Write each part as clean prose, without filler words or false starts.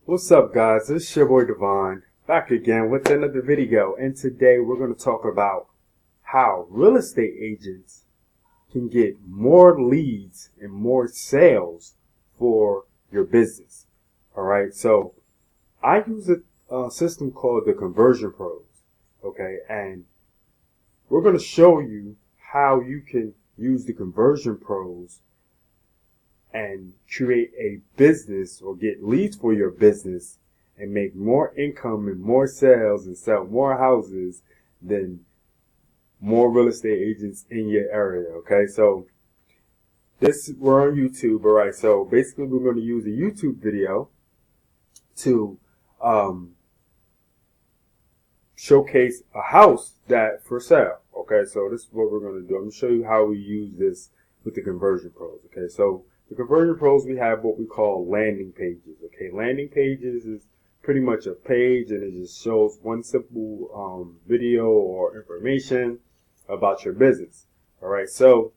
What's up, guys? It's your boy Devon back again with another video, and today we're going to talk about how real estate agents can get more leads and more sales for your business. All right, so I use a system called the Conversion Pros. Okay, and we're going to show you how you can use the Conversion Pros and create a business or get leads for your business and make more income and more sales and sell more houses than more real estate agents in your area. Okay, so we're on YouTube. All right, so basically we're going to use a YouTube video to showcase a house that for sale. Okay, so this is what we're going to do. I'm going to show you how we use this with the Conversion Pros. Okay, so the Conversion Pros, we have what we call landing pages. Okay, landing pages is pretty much a page, and it just shows one simple video or information about your business. All right, so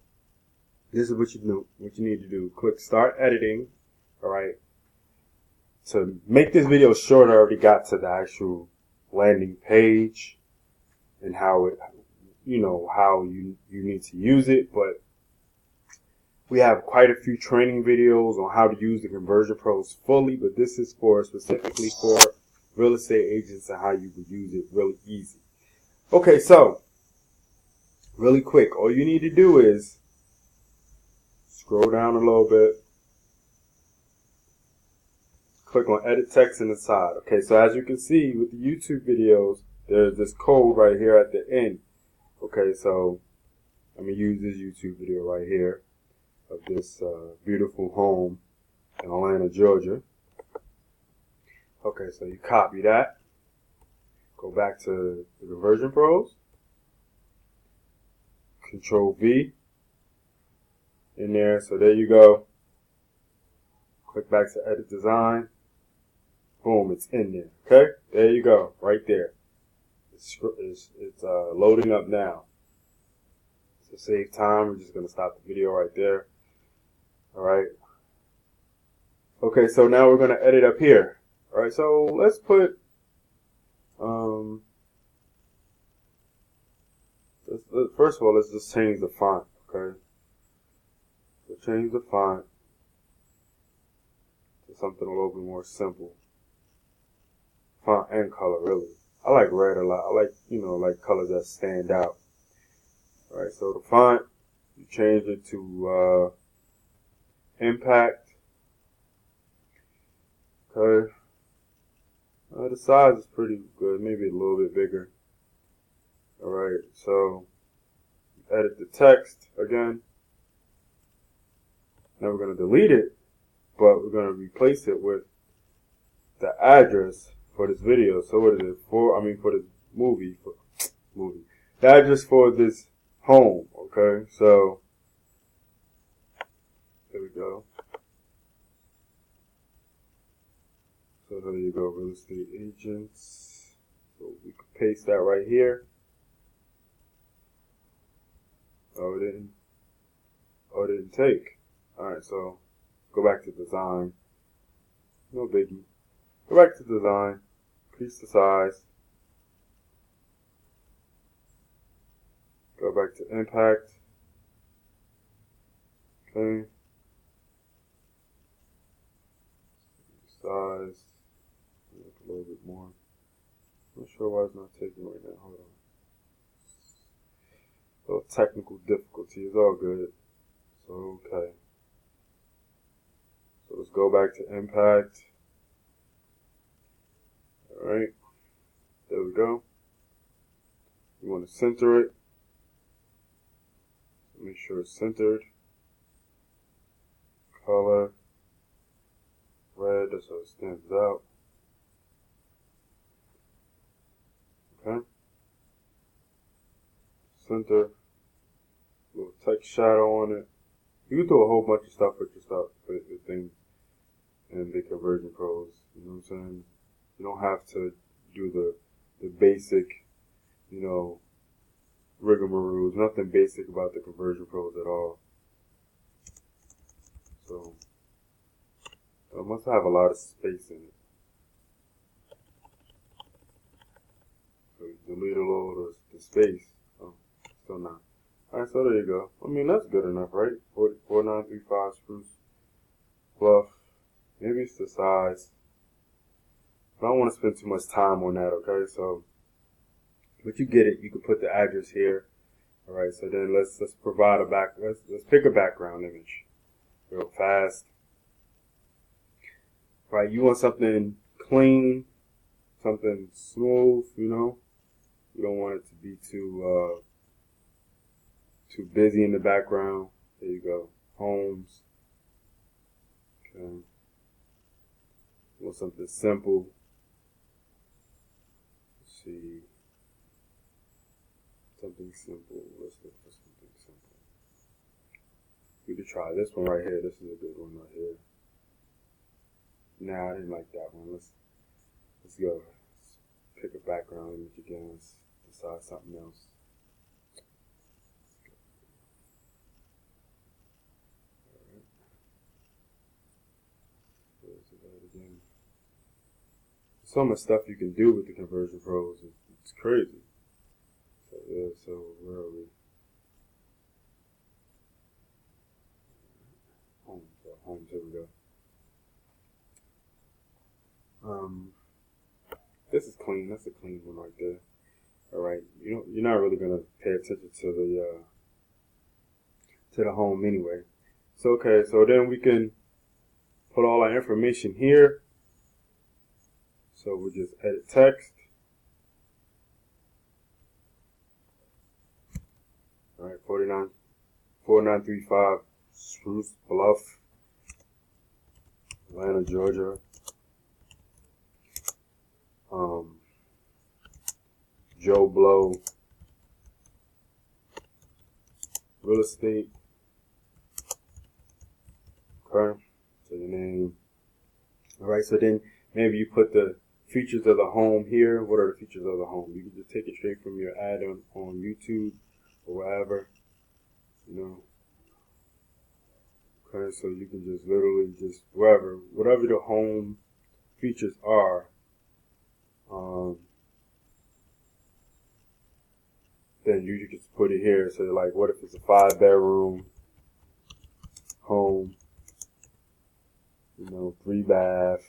this is what you do. What you need to do: click Start Editing. All right. To make this video short, I already got to the actual landing page and how it, how you need to use it, but we have quite a few training videos on how to use the Conversion Pros fully, but this is specifically for real estate agents and how you would use it really easy. Okay, so really quick, all you need to do is scroll down a little bit, click on edit text in the side. Okay, so as you can see with the YouTube videos, there's this code right here at the end. Okay, so I'm going to use this YouTube video right here of this beautiful home in Atlanta, Georgia. Okay, so you copy that. Go back to the Conversion Pros. Control V in there. So there you go. Click back to edit design. Boom, it's in there. Okay, there you go, right there. It's loading up now. To save time, we're just going to stop the video right there. All right. Okay, so now we're going to edit up here. All right, so let's put, first of all, let's just change the font, okay? So change the font to something a little bit more simple. Font and color, really. I like red a lot. I like, like colors that stand out. All right, so the font, you change it to Impact. Okay. The size is pretty good, maybe a little bit bigger. All right, so edit the text again. Now we're going to delete it, but we're going to replace it with the address for this video. So what is it for? For this movie. The address for this home. Okay, so there we go. So there you go, real estate agents. So we could paste that right here. Oh, it didn't take. Alright, so go back to design. No biggie. Go back to design. Increase the size. Go back to impact. Okay. Size. A little bit more. Not sure why it's not taking right now. Hold on. A little technical difficulty is all good. So, okay. So let's go back to impact. Alright. There we go. You want to center it. Make sure it's centered. Color. Red, that's how it stands out. Okay. Center. Little text shadow on it. You can do a whole bunch of stuff with your stuff, with things in the Conversion Pros. You know what I'm saying? You don't have to do the basic, rigmaroles. Nothing basic about the Conversion Pros at all. So it must have a lot of space in it. delete a little of the space. Oh, still not. Alright, so there you go. I mean, that's good enough, right? 4935 spruce bluff. Maybe it's the size. But I don't want to spend too much time on that, okay? So, but you get it. You can put the address here. Alright, so then let's provide a let's pick a background image real fast. Right, you want something clean, something smooth, you know. You don't want it to be too busy in the background. There you go. Homes. Okay. You want something simple. Let's see. Something simple. Let's look for something simple. We could try this one right here. This is a good one right here. Nah, I didn't like that one. Let's go. Let's pick a background image again. Let's decide something else. Alright. Where's it again? So much stuff you can do with the Conversion Pros. It's crazy. So yeah, so where are we? Homes, here we go. This is clean. That's a clean one right there. All right, you're not really gonna pay attention to the home anyway. So okay, so then we can put all our information here. So we just edit text. All right, 4935 Spruce Bluff, Atlanta, Georgia. Joe Blow, real estate. Okay, so your name. All right, so then maybe you put the features of the home here. What are the features of the home? You can just take it straight from your ad on YouTube or wherever, you know. Okay, so you can just literally just whatever the home features are. Then you just put it here. So like, what if it's a 5-bedroom home? 3 bath.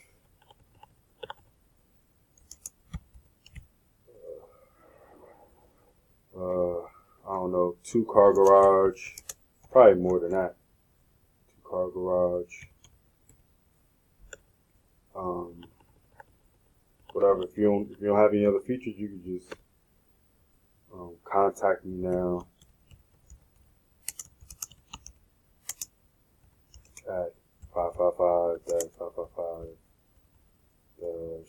I don't know, 2-car garage. Probably more than that. 2-car garage. Whatever. If you don't have any other features, you can just contact me now at 555-555-555.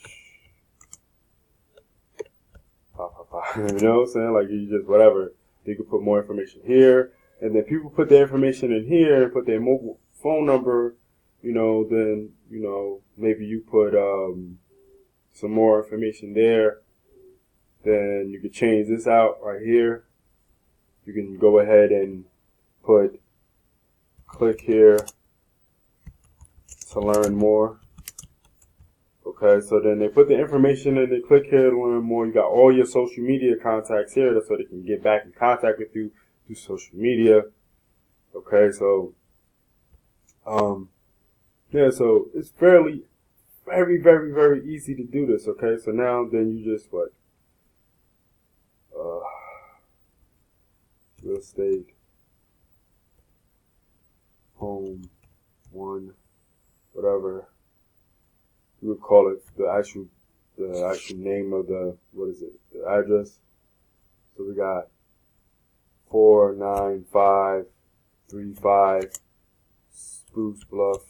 You know what I'm saying? Like, you just whatever. You can put more information here, and then people put their information in here and put their mobile phone number. Then maybe you put some more information there. Then you can change this out right here. You can go ahead and click here to learn more. Okay, so then they put the information and they click here to learn more. You got all your social media contacts here, so they can get back in contact with you through social media. Okay, so yeah, so it's very, very, very easy to do this. Okay, so now then you just real estate, home, one, whatever you would call it, the actual name of the the address. So we got 49535 Spruce Bluff.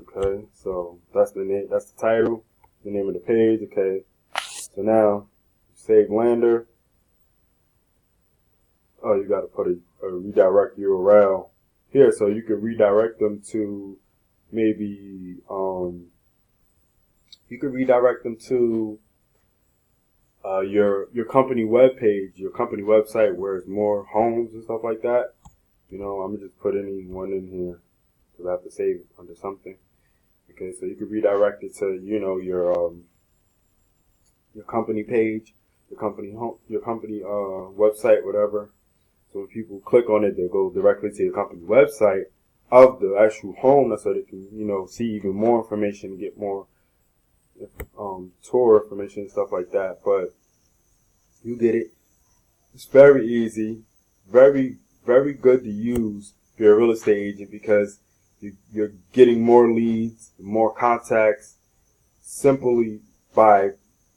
Okay, so that's the name, that's the title, the name of the page. Okay, so now save lander. Oh, you got to put a redirect URL here, so you can redirect them to maybe you could redirect them to your company webpage, your company website, where it's more homes and stuff like that. I'm gonna just put any one in here because I have to save it under something. Okay, so you could redirect it to your your company page, your company home, your company website, whatever. So when people click on it, they go directly to your company website of the actual home, so they can, see even more information, get more tour information and stuff like that. But you get it. It's very easy, very, very good to use if you're a real estate agent, because you're getting more leads, more contacts, simply by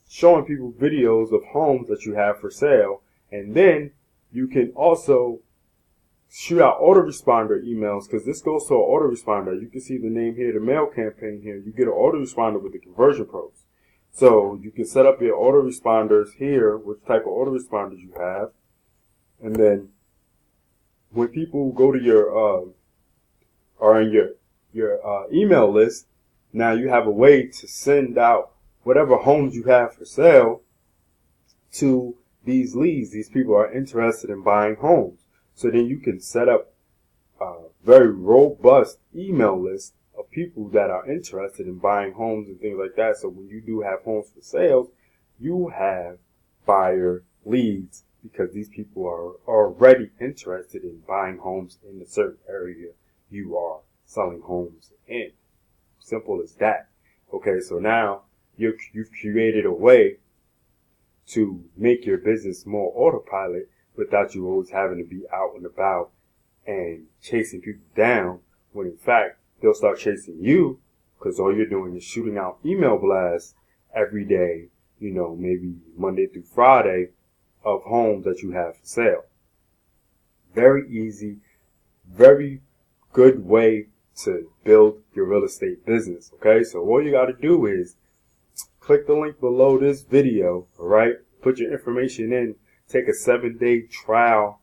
showing people videos of homes that you have for sale. And then you can also shoot out autoresponder emails, because this goes to an autoresponder. You can see the name here, the mail campaign here. You get an autoresponder with the Conversion Pros. So you can set up your autoresponders here, which type of autoresponders you have. And then when people go to your, are in your email list, now you have a way to send out whatever homes you have for sale to these leads. These people are interested in buying homes. So then you can set up a very robust email list of people that are interested in buying homes and things like that. So when you do have homes for sale, you have buyer leads, because these people are already interested in buying homes in the certain area you are selling homes in. Simple as that. Okay, so now you've created a way to make your business more autopilot without you always having to be out and about and chasing people down, when in fact they'll start chasing you, because all you're doing is shooting out email blasts every day, maybe Monday through Friday, of homes that you have for sale. Very easy, very good way to build your real estate business. Okay, so all you got to do is click the link below this video, all right? Put your information in, take a 7-day trial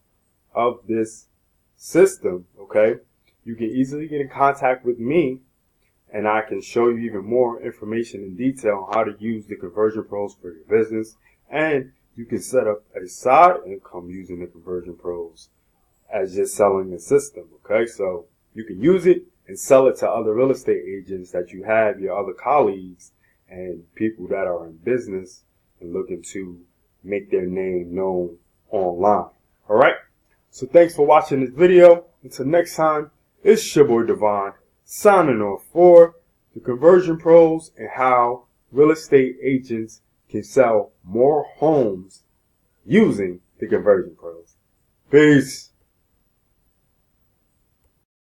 of this system, okay? You can easily get in contact with me, and I can show you even more information in detail on how to use the Conversion Pros for your business. And you can set up a side income using the Conversion Pros as just selling the system, okay? So you can use it and sell it to other real estate agents that you have, your other colleagues, and people that are in business and looking to make their name known online. All right? So thanks for watching this video. Until next time, it's your boy Devon signing off for the Conversion Pros and how real estate agents can sell more homes using the Conversion Pros. Peace.